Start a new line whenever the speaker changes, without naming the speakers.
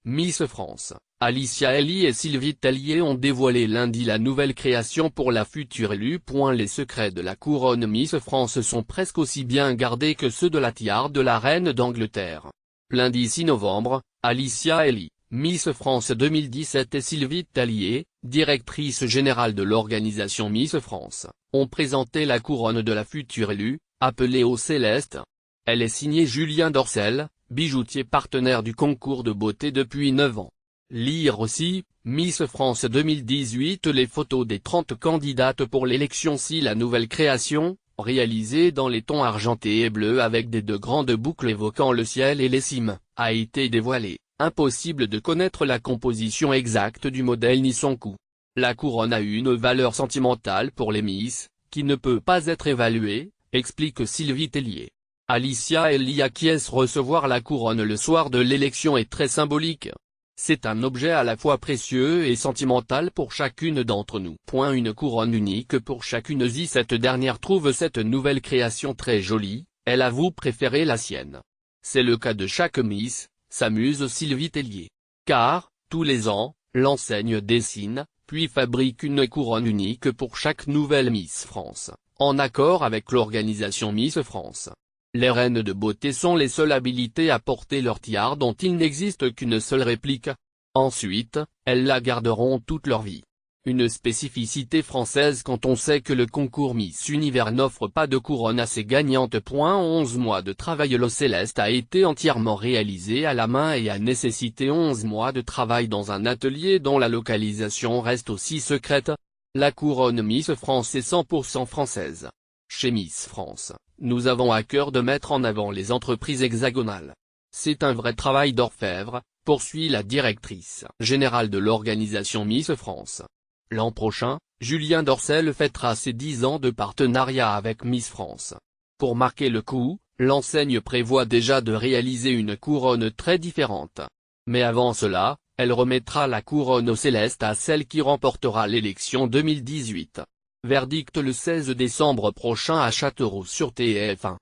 Miss France, Alicia Elie et Sylvie Tellier ont dévoilé lundi la nouvelle création pour la future élue. Les secrets de la couronne Miss France sont presque aussi bien gardés que ceux de la tiare de la reine d'Angleterre. Lundi 6 novembre, Alicia Elie, Miss France 2017 et Sylvie Tellier, directrice générale de l'organisation Miss France, ont présenté la couronne de la future élue, appelée au Céleste. Elle est signée Julien Dorcel, bijoutier partenaire du concours de beauté depuis 9 ans. Lire aussi, Miss France 2018. Les photos des 30 candidates pour l'élection. Si la nouvelle création, réalisée dans les tons argentés et bleus avec des deux grandes boucles évoquant le ciel et les cimes, a été dévoilée, impossible de connaître la composition exacte du modèle ni son coût. La couronne a une valeur sentimentale pour les Miss, qui ne peut pas être évaluée, explique Sylvie Tellier. Alicia Elie acquiesce. Recevoir la couronne le soir de l'élection est très symbolique. C'est un objet à la fois précieux et sentimental pour chacune d'entre nous. Une couronne unique pour chacune. Cette dernière trouve cette nouvelle création très jolie, elle avoue préférer la sienne. C'est le cas de chaque Miss, s'amuse Sylvie Tellier. Car, tous les ans, l'enseigne dessine, puis fabrique une couronne unique pour chaque nouvelle Miss France, en accord avec l'organisation Miss France. Les reines de beauté sont les seules habilitées à porter leur tiare dont il n'existe qu'une seule réplique. Ensuite, elles la garderont toute leur vie. Une spécificité française quand on sait que le concours Miss Univers n'offre pas de couronne à ses gagnantes. 11 mois de travail. Le Céleste a été entièrement réalisé à la main et a nécessité 11 mois de travail dans un atelier dont la localisation reste aussi secrète. La couronne Miss France est 100% française. Chez Miss France, nous avons à cœur de mettre en avant les entreprises hexagonales. C'est un vrai travail d'orfèvre, poursuit la directrice générale de l'organisation Miss France. L'an prochain, Julien Dorcel fêtera ses 10 ans de partenariat avec Miss France. Pour marquer le coup, l'enseigne prévoit déjà de réaliser une couronne très différente. Mais avant cela, elle remettra la couronne au Céleste à celle qui remportera l'élection 2018. Verdict le 16 décembre prochain à Châteauroux sur TF1.